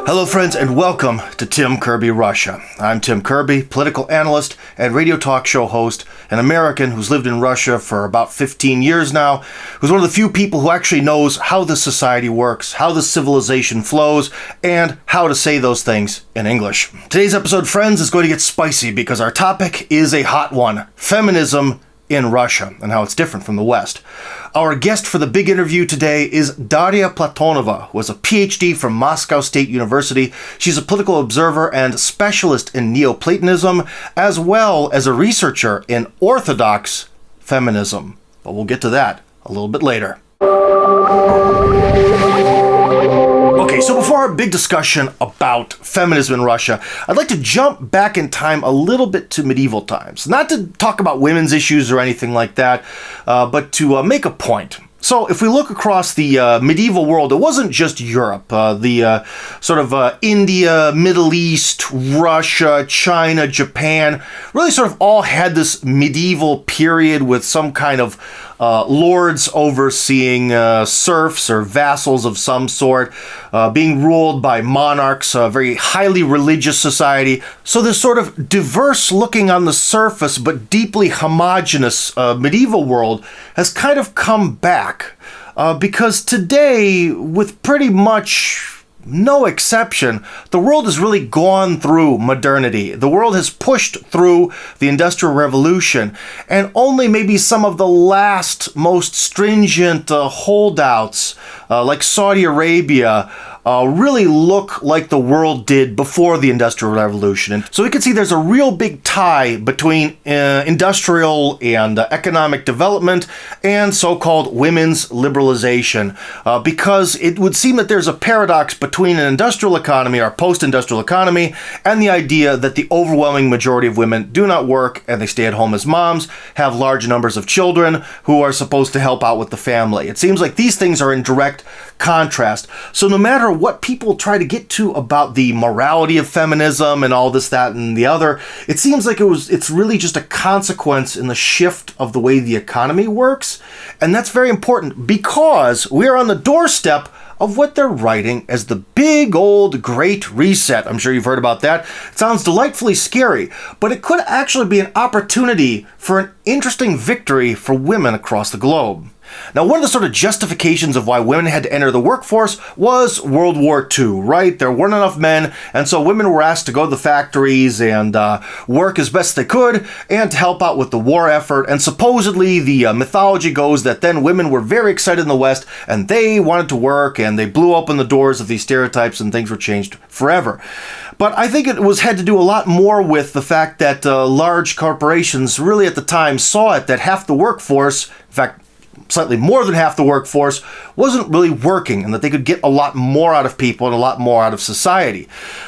Hello friends and welcome to Kirby Russia. I'm Tim Kirby, political analyst and radio talk show host, an American who's lived in Russia for about 15 years now, who's one of the few people who actually knows how the society works, how the civilization flows, and how to say those things in English. Today's episode, friends, is going to get spicy because our topic is a hot one: feminism in Russia and how it's different from the West. Our guest for the big interview today is Daria Platonova, who has a PhD from Moscow State University. She's a political observer and specialist in Neoplatonism, as well as a researcher in Orthodox feminism. But we'll get to that a little bit later. Okay, so before our big discussion about feminism in Russia, I'd like to jump back in time a little bit to medieval times. Not to talk about women's issues or anything like that, but to make a point. So if we look across the medieval world, it wasn't just Europe. The sort of India, Middle East, Russia, China, Japan, really sort of all had this medieval period with some kind of lords overseeing serfs or vassals of some sort, being ruled by monarchs, a very highly religious society. So this sort of diverse looking on the surface but deeply homogenous medieval world has kind of come back. Because today, with pretty much no exception, the world has really gone through modernity. The world has pushed through the Industrial Revolution, and only maybe some of the last most stringent holdouts, like Saudi Arabia, really look like the world did before the Industrial Revolution. And so we can see there's a real big tie between industrial and economic development and so-called women's liberalization, because it would seem that there's a paradox between an industrial economy or post-industrial economy and the idea that the overwhelming majority of women do not work and they stay at home as moms, have large numbers of children who are supposed to help out with the family. It seems like these things are in direct contrast. So no matter what people try to get to about the morality of feminism and all this, that, and the other, it seems like it's really just a consequence in the shift of the way the economy works. And that's very important because we're on the doorstep of what they're writing as the big old Great Reset. I'm sure you've heard about that. It sounds delightfully scary, but it could actually be an opportunity for an interesting victory for women across the globe. Now, one of the sort of justifications of why women had to enter the workforce was World War II, right? There weren't enough men, and so women were asked to go to the factories and work as best they could and to help out with the war effort. And supposedly the mythology goes that then women were very excited in the West and they wanted to work and they blew open the doors of these stereotypes and things were changed forever. But I think it had to do a lot more with the fact that large corporations really at the time saw it that half the workforce, in fact, slightly more than half the workforce, wasn't really working and that they could get a lot more out of people and a lot more out of society.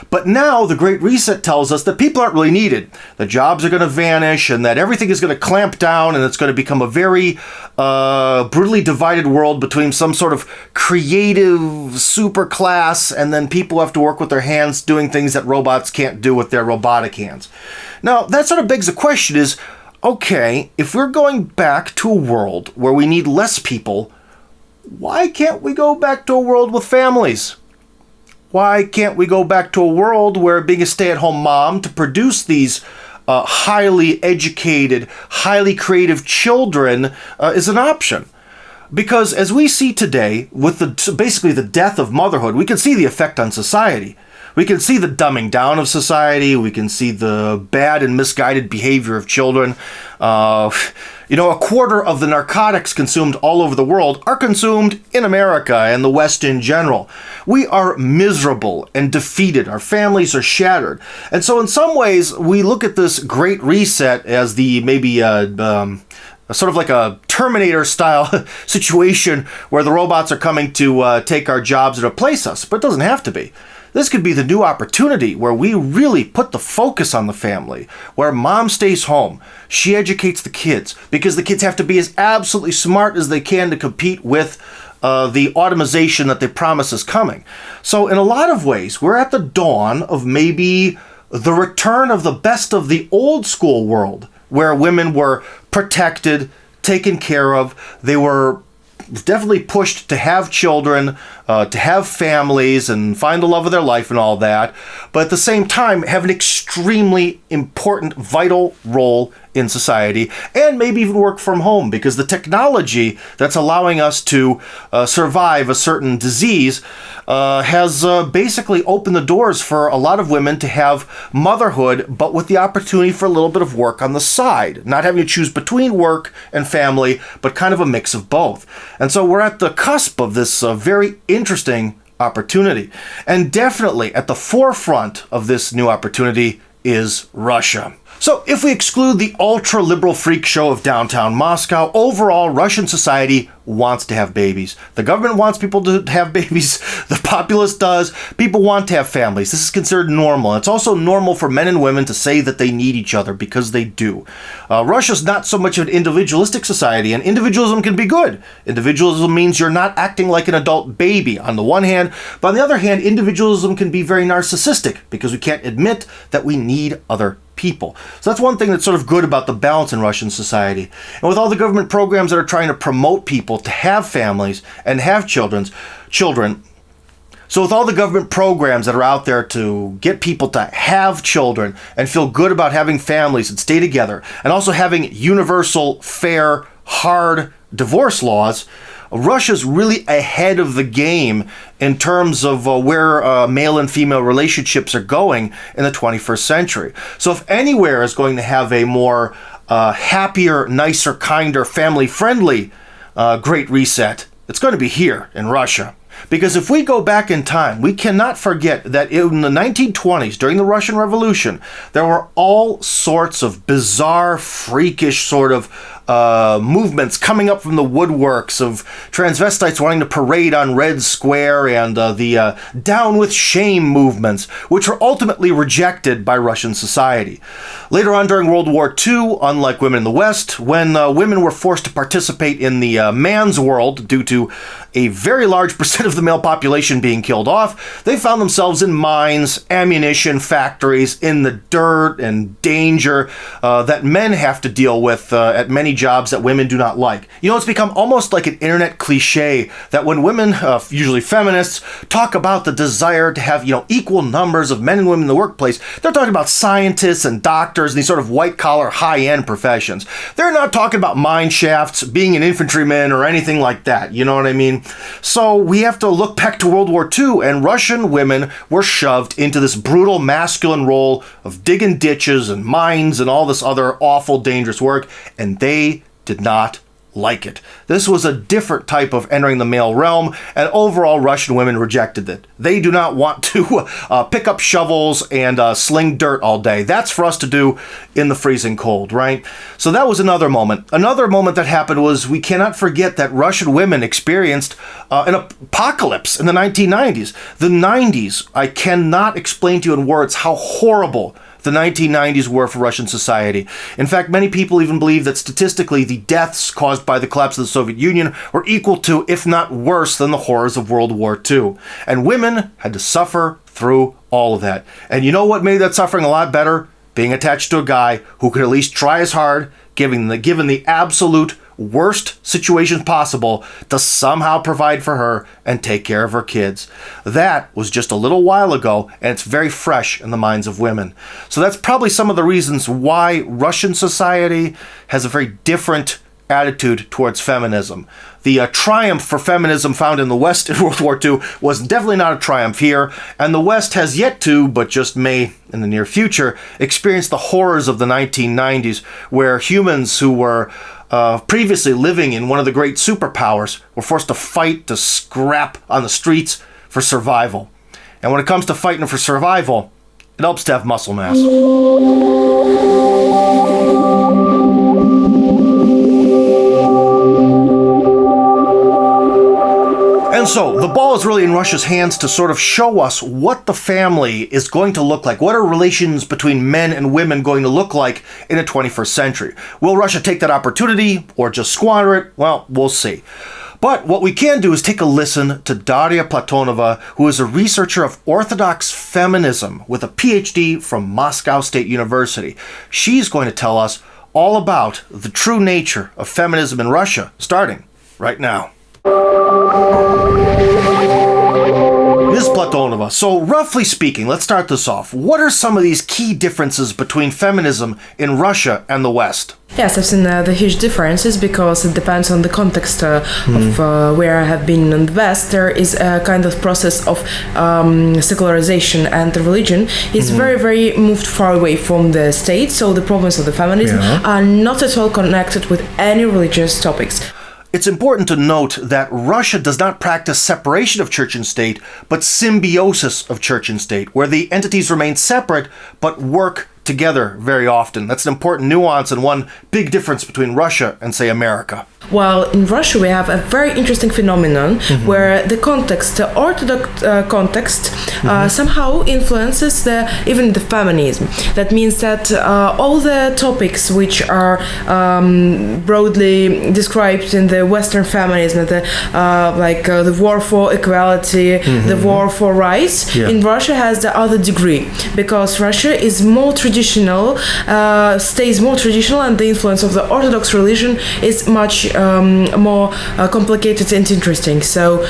But now the Great Reset tells us that people aren't really needed. The jobs are going to vanish and that everything is going to clamp down and it's going to become a very brutally divided world between some sort of creative super class and then people who have to work with their hands doing things that robots can't do with their robotic hands. Now, that sort of begs the question is, okay, if we're going back to a world where we need less people, why can't we go back to a world with families? Why can't we go back to a world where being a stay-at-home mom to produce these highly educated, highly creative children is an option? Because as we see today, with basically the death of motherhood, we can see the effect on society. We can see the dumbing down of society. We can see the bad and misguided behavior of children. A quarter of the narcotics consumed all over the world are consumed in America and the West in general. We are miserable and defeated. Our families are shattered. And so in some ways, we look at this Great Reset as the maybe sort of like a Terminator-style situation where the robots are coming to take our jobs and replace us. But it doesn't have to be. This could be the new opportunity where we really put the focus on the family, where mom stays home, she educates the kids, because the kids have to be as absolutely smart as they can to compete with the automation that they promise is coming. So in a lot of ways, we're at the dawn of maybe the return of the best of the old school world, where women were protected, taken care of, they were definitely pushed to have children, to have families and find the love of their life and all that, but at the same time have an extremely important, vital role in society, and maybe even work from home, because the technology that's allowing us to survive a certain disease has basically opened the doors for a lot of women to have motherhood, but with the opportunity for a little bit of work on the side, not having to choose between work and family, but kind of a mix of both. And so we're at the cusp of this very interesting opportunity. And definitely at the forefront of this new opportunity is Russia. So if we exclude the ultra-liberal freak show of downtown Moscow, overall Russian society wants to have babies. The government wants people to have babies. The populace does. People want to have families. This is considered normal. It's also normal for men and women to say that they need each other, because they do. Russia's not so much of an individualistic society, and individualism can be good. Individualism means you're not acting like an adult baby on the one hand, but on the other hand, individualism can be very narcissistic, because we can't admit that we need other people. So that's one thing that's sort of good about the balance in Russian society. And with all the government programs that are trying to promote people to have families and have children, so with all the government programs that are out there to get people to have children and feel good about having families and stay together, and also having universal, fair, hard divorce laws, Russia's really ahead of the game in terms of where male and female relationships are going in the 21st century. So if anywhere is going to have a more happier, nicer, kinder, family-friendly Great Reset, it's going to be here in Russia. Because if we go back in time, we cannot forget that in the 1920s, during the Russian Revolution, there were all sorts of bizarre, freakish sort of movements coming up from the woodworks of transvestites wanting to parade on Red Square, and the Down with Shame movements, which were ultimately rejected by Russian society. Later on during World War II, unlike women in the West, when women were forced to participate in the man's world due to a very large percent of the male population being killed off, they found themselves in mines, ammunition factories, in the dirt and danger that men have to deal with at many jobs that women do not like. You know, it's become almost like an internet cliche that when women, usually feminists, talk about the desire to have, equal numbers of men and women in the workplace, they're talking about scientists and doctors and these sort of white-collar, high-end professions. They're not talking about mine shafts, being an infantryman, or anything like that. You know what I mean? So we have to look back to World War II, and Russian women were shoved into this brutal masculine role of digging ditches and mines and all this other awful, dangerous work, and they did not like it. This was a different type of entering the male realm, and overall Russian women rejected it. They do not want to pick up shovels and sling dirt all day. That's for us to do in the freezing cold, right? So that was another moment. Another moment that happened was, we cannot forget that Russian women experienced an apocalypse in the 1990s. The 90s, I cannot explain to you in words how horrible the 1990s were for Russian society. In fact, many people even believe that statistically the deaths caused by the collapse of the Soviet Union were equal to, if not worse than, the horrors of World War II. And women had to suffer through all of that. And you know what made that suffering a lot better? Being attached to a guy who could at least try as hard, given the absolute worst situations possible, to somehow provide for her and take care of her kids. That was just a little while ago, and it's very fresh in the minds of women. So that's probably some of the reasons why Russian society has a very different attitude towards feminism. The triumph for feminism found in the West in World War II was definitely not a triumph here, and the West has yet to, but just may in the near future, experience the horrors of the 1990s, where humans who were previously living in one of the great superpowers were forced to fight, to scrap on the streets for survival. And when it comes to fighting for survival, it helps to have muscle mass. And so, the ball is really in Russia's hands to sort of show us what the family is going to look like. What are relations between men and women going to look like in the 21st century? Will Russia take that opportunity or just squander it? Well, we'll see. But what we can do is take a listen to Daria Platonova, who is a researcher of Orthodox feminism with a PhD from Moscow State University. She's going to tell us all about the true nature of feminism in Russia, starting right now. Ms. Platonova, so roughly speaking, let's start this off. What are some of these key differences between feminism in Russia and the West? Yes, I've seen the huge differences because it depends on the context of where I have been in the West. There is a kind of process of secularization, and the religion is very, very moved far away from the state. So the problems of the feminism are not at all connected with any religious topics. It's important to note that Russia does not practice separation of church and state, but symbiosis of church and state, where the entities remain separate but work together very often. That's an important nuance and one big difference between Russia and, say, America. Well, in Russia we have a very interesting phenomenon where the context, the Orthodox context, somehow influences even the feminism. That means that all the topics which are broadly described in the Western feminism, the war for equality, the war for rights, in Russia has the other degree, because Russia is more traditional, stays more traditional, and the influence of the Orthodox religion is much more complicated and interesting. So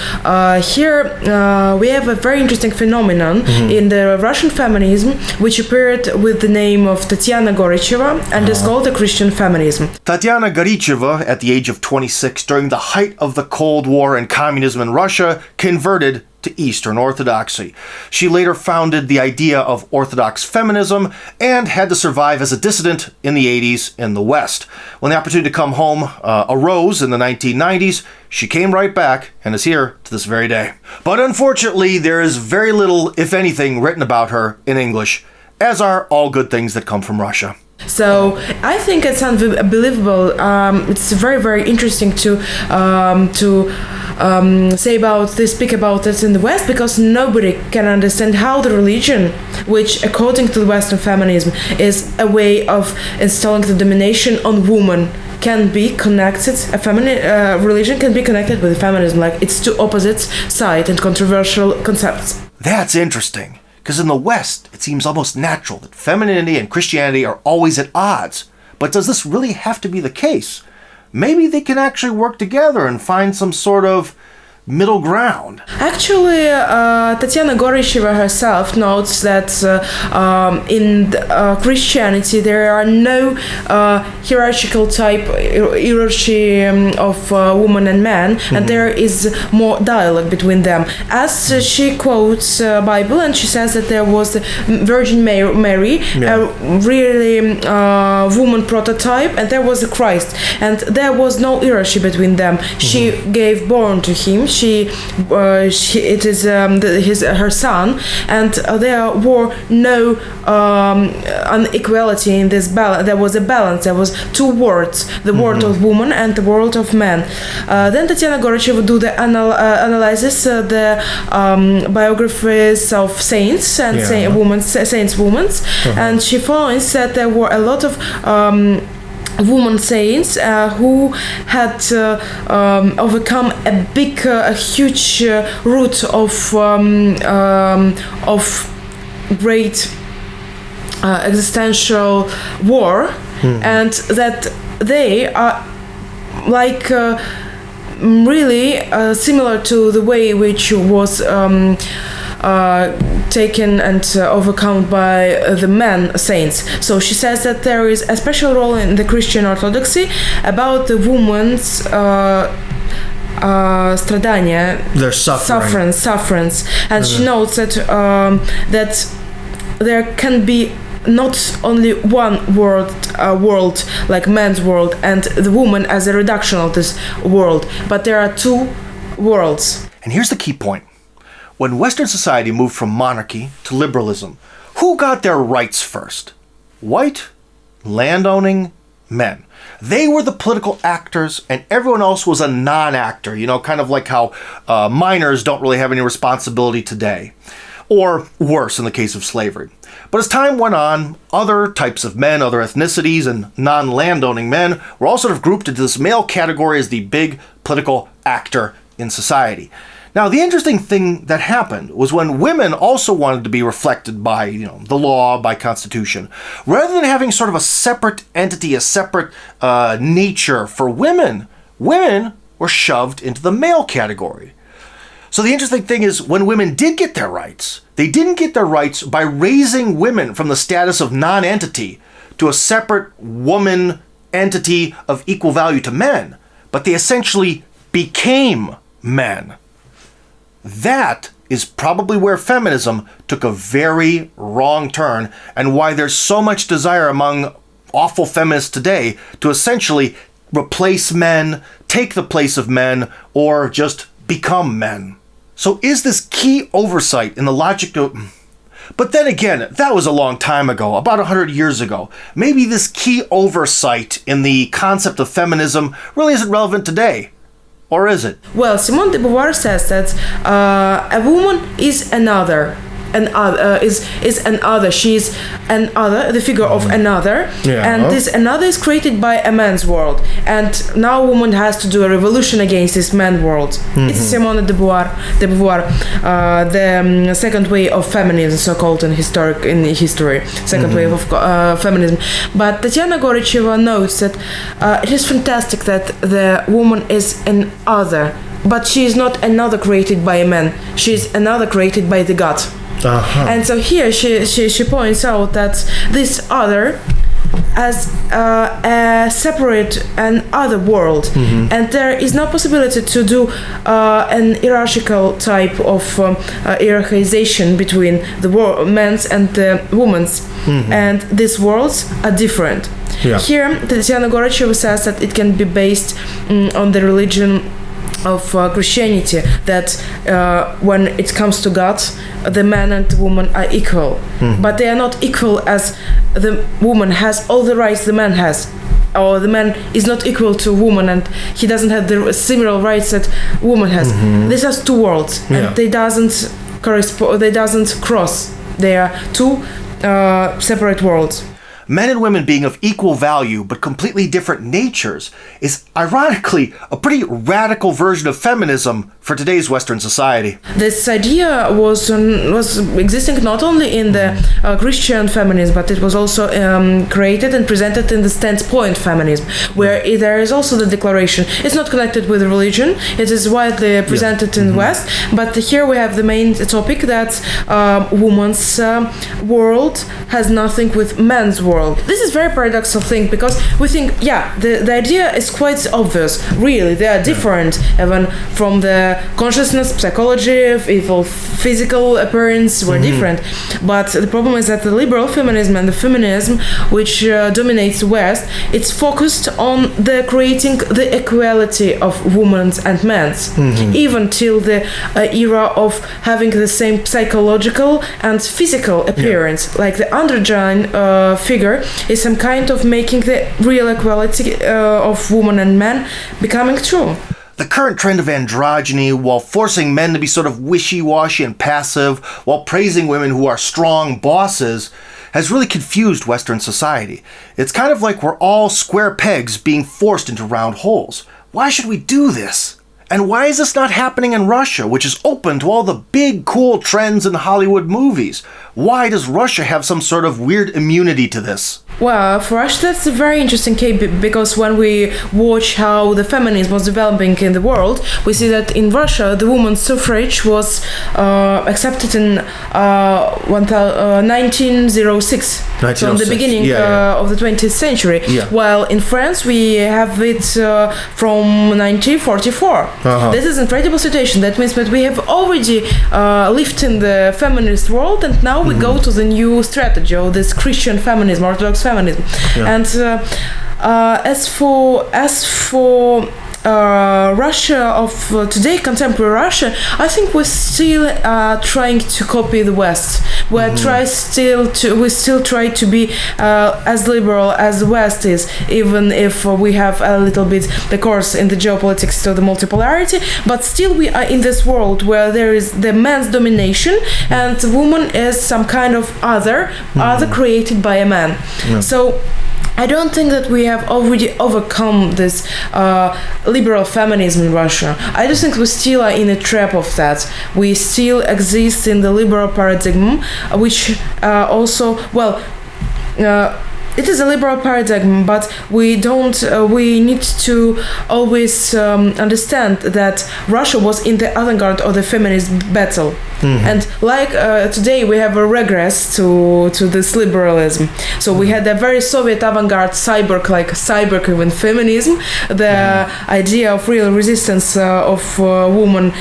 here we have a very interesting phenomenon in the Russian feminism, which appeared with the name of Tatiana Goricheva and is called the Christian feminism. Tatiana Goricheva, at the age of 26, during the height of the Cold War and communism in Russia, converted to Eastern Orthodoxy. She later founded the idea of Orthodox feminism and had to survive as a dissident in the 80s in the West. When the opportunity to come home arose in the 1990s, she came right back and is here to this very day. But unfortunately, there is very little, if anything, written about her in English, as are all good things that come from Russia. So I think it's unbelievable. It's very, very interesting to speak about it in the West, because nobody can understand how the religion, which according to the Western feminism is a way of installing the domination on women, can be connected. A feminine religion can be connected with feminism. Like, it's two opposite sides and controversial concepts. That's interesting. Because in the West, it seems almost natural that femininity and Christianity are always at odds. But does this really have to be the case? Maybe they can actually work together and find some sort of middle ground. Actually, Tatiana Goricheva herself notes that in Christianity there are no hierarchical hierarchy of woman and man, and there is more dialogue between them. As she quotes Bible, and she says that there was Virgin Mary, a really woman prototype, and there was a Christ, and there was no hierarchy between them. She gave born to him. It is her son, and there were no inequality in this balance. There was a balance. There was two worlds: the world of woman and the world of man. Then Tatiana Goricheva do the analysis, the biographies of saints and saints, women, and she finds that there were a lot of women saints who had overcome a huge root of great existential war, and that they are like really similar to the way which was taken and overcome by the men saints. So she says that there is a special role in the Christian Orthodoxy about the woman's stradania, their sufferance, and she notes that that there can be not only one world like man's world and the woman as a reduction of this world, but there are two worlds. And here's the key point. When Western society moved from monarchy to liberalism, who got their rights first? White, landowning men. They were the political actors, and everyone else was a non-actor, kind of like how minors don't really have any responsibility today. Or worse in the case of slavery. But as time went on, other types of men, other ethnicities, and non-landowning men were all sort of grouped into this male category as the big political actor in society. Now, the interesting thing that happened was when women also wanted to be reflected by, the law, by constitution, rather than having sort of a separate entity, a separate nature for women were shoved into the male category. So the interesting thing is, when women did get their rights, they didn't get their rights by raising women from the status of non-entity to a separate woman entity of equal value to men, but they essentially became men. That is probably where feminism took a very wrong turn, and why there's so much desire among awful feminists today to essentially replace men, take the place of men, or just become men. So is this key oversight in the logic of... But then again, that was a long time ago, about 100 years ago. Maybe this key oversight in the concept of feminism really isn't relevant today. Or is it? Well, Simone de Beauvoir says that a woman is another. Is another. She's another, the figure of another, and this another is created by a man's world. And now a woman has to do a revolution against this man world. It's Simone de Beauvoir, the second wave of feminism, so-called in history, second wave of feminism. But Tatiana Goricheva notes that it is fantastic that the woman is an other, but she is not another created by a man. She is another created by the God. And so here she points out that this other as a separate and other world, and there is no possibility to do an hierarchical type of hierarchization between the men's and the women's, and these worlds are different. Here Tatiana Goricheva says that it can be based on the religion of Christianity, that when it comes to God, the man and the woman are equal, but they are not equal as the woman has all the rights the man has, or the man is not equal to woman and he doesn't have the similar rights that woman has. These are two worlds, and they doesn't correspond. They doesn't cross. They are two separate worlds. Men and women being of equal value but completely different natures is ironically a pretty radical version of feminism for today's Western society. This idea was existing not only in the Christian feminism, but it was also created and presented in the standpoint feminism, where there is also the declaration. It's not connected with religion. It is widely presented in the West, but here we have the main topic that woman's world has nothing with men's world. This is very paradoxical thing, because we think, the idea is quite obvious. Really, they are different, even from the consciousness, psychology, evil, physical appearance were different. But the problem is that the liberal feminism and the feminism, which dominates the West, it's focused on the creating the equality of women's and men's, even till the era of having the same psychological and physical appearance, like the androgyne figure is some kind of making the real equality of woman and men becoming true. The current trend of androgyny, while forcing men to be sort of wishy-washy and passive, while praising women who are strong bosses, has really confused Western society. It's kind of like we're all square pegs being forced into round holes. Why should we do this? And why is this not happening in Russia, which is open to all the big, cool trends in Hollywood movies? Why does Russia have some sort of weird immunity to this? Well, for us, that's a very interesting case, because when we watch how the feminism was developing in the world, we see that in Russia, the women's suffrage was accepted in 1906. So in the beginning of the 20th century. While in France, we have it from 1944. This is an incredible situation. That means that we have already lived in the feminist world, and now we go to the new strategy of this Christian feminism, Orthodox feminism. And as for Russia of today, contemporary Russia, I think we're still trying to copy the West. We still try to be as liberal as the West is, even if we have a little bit the course in the geopolitics to the multipolarity. But still, we are in this world where there is the man's domination, and the woman is some kind of other created by a man. So I don't think that we have already overcome this liberal feminism in Russia. I just think we still are in a trap of that. We still exist in the liberal paradigm, which also, it is a liberal paradigm, but we don't. We need to always understand that Russia was in the avant-garde of the feminist battle, and like today we have a regress to this liberalism. So we had a very Soviet avant-garde cyber even feminism, the idea of real resistance of women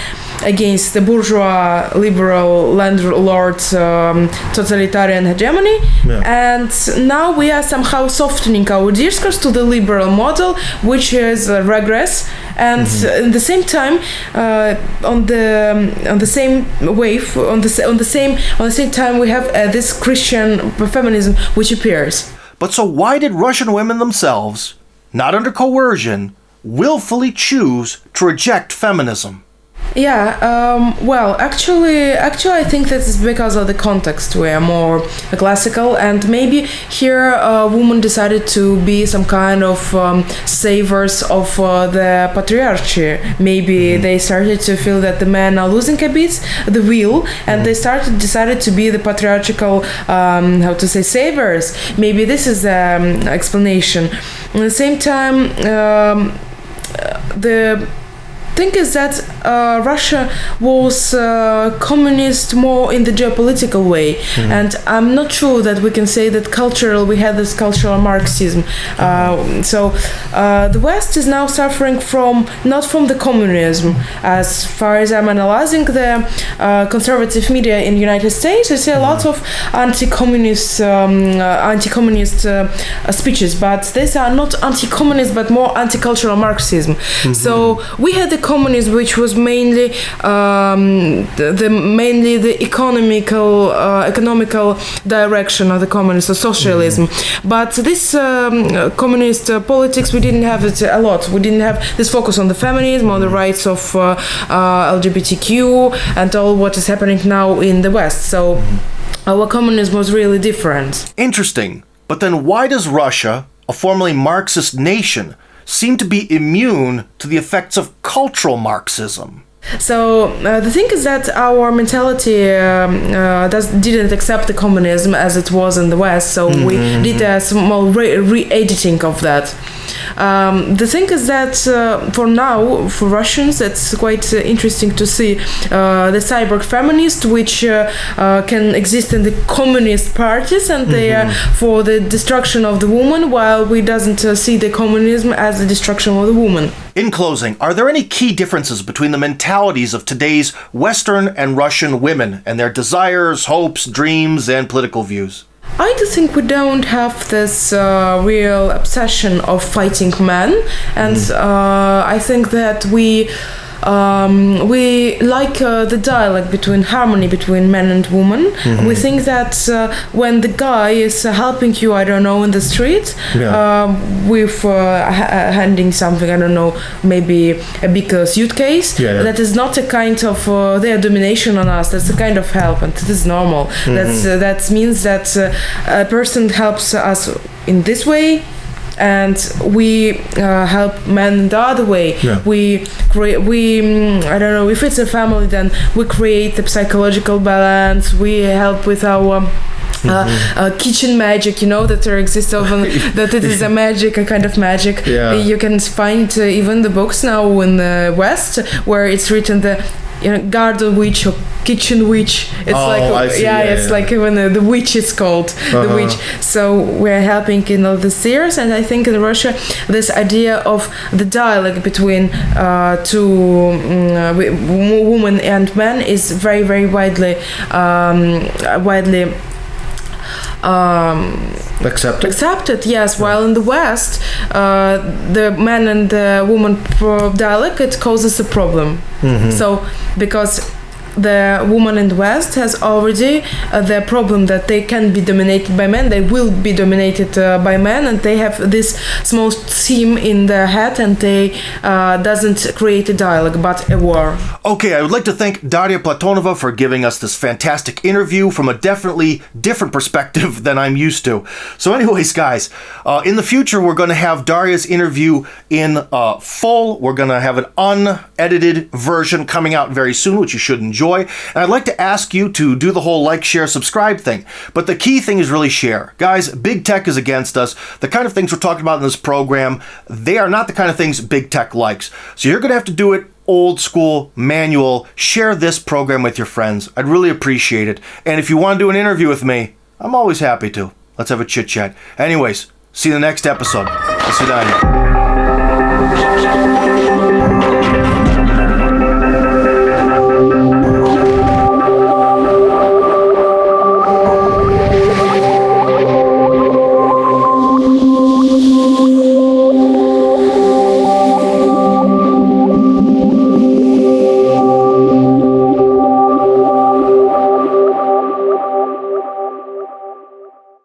against the bourgeois liberal landlord totalitarian hegemony, and now we are somehow softening our discourse to the liberal model, which is a regress, and at the same time on the same wave, on the same time we have this Christian feminism which appears. But so why did Russian women themselves, not under coercion, willfully choose to reject feminism? Well, actually, I think that is because of the context. We are more classical, and maybe here women decided to be some kind of savers of the patriarchy. Maybe they started to feel that the men are losing a bit the will, and they decided to be the patriarchal, savers. Maybe this is the explanation. At the same time, the thing is that Russia was communist more in the geopolitical way, and I'm not sure that we can say that we had this cultural Marxism. So the West is now suffering not from the communism. As far as I'm analyzing the conservative media in the United States, I see a lot of anti-communist speeches, but these are not anti-communist but more anti-cultural Marxism. So we had the communism, which was mainly the economical direction of the communist or socialism. But this communist politics, we didn't have it a lot. We didn't have this focus on the feminism, on the rights of LGBTQ, and all what is happening now in the West. So our communism was really different. Interesting. But then why does Russia, a formerly Marxist nation, seem to be immune to the effects of cultural Marxism? So the thing is that our mentality didn't accept the communism as it was in the West, so we did a small re-editing of that. The thing is that for now, for Russians, it's quite interesting to see the cyber feminists, which can exist in the communist parties, and they are for the destruction of the woman, while we doesn't see the communism as the destruction of the woman. In closing, are there any key differences between the mentalities of today's Western and Russian women and their desires, hopes, dreams, and political views? I do think we don't have this real obsession of fighting men, and I think that we like the dialogue harmony between men and women. We think that when the guy is helping you, I don't know, in the street with handing something, I don't know, maybe a big suitcase, that is not a kind of their domination on us. That's a kind of help, and it is normal. That means that a person helps us in this way, and we help men the other way. We I don't know, if it's a family, then we create the psychological balance. We help with our kitchen magic, that there exists often, that it is a kind of magic. You can find even the books now in the West where it's written the garden witch or kitchen witch. It's like even the witch is called the witch. So we're helping in all these years, and I think in Russia this idea of the dialogue between women and men is very, very widely accepted, yes. While in the West, the man and the woman dialogue, it causes a problem. So because the woman in the West has already the problem that they can be dominated by men, they will be dominated by men, and they have this small theme in their head, and they doesn't create a dialogue but a war. Okay, I would like to thank Daria Platonova for giving us this fantastic interview from a definitely different perspective than I'm used to. So anyways, guys, in the future, we're going to have Daria's interview in full. We're going to have an unedited version coming out very soon, which you should enjoy. And I'd like to ask you to do the whole like, share, subscribe thing. But the key thing is really share. Guys, big tech is against us. The kind of things we're talking about in this program, they are not the kind of things big tech likes. So you're going to have to do it old school, manual. Share this program with your friends. I'd really appreciate it. And if you want to do an interview with me, I'm always happy to. Let's have a chit chat. Anyways, see you in the next episode. До свидания.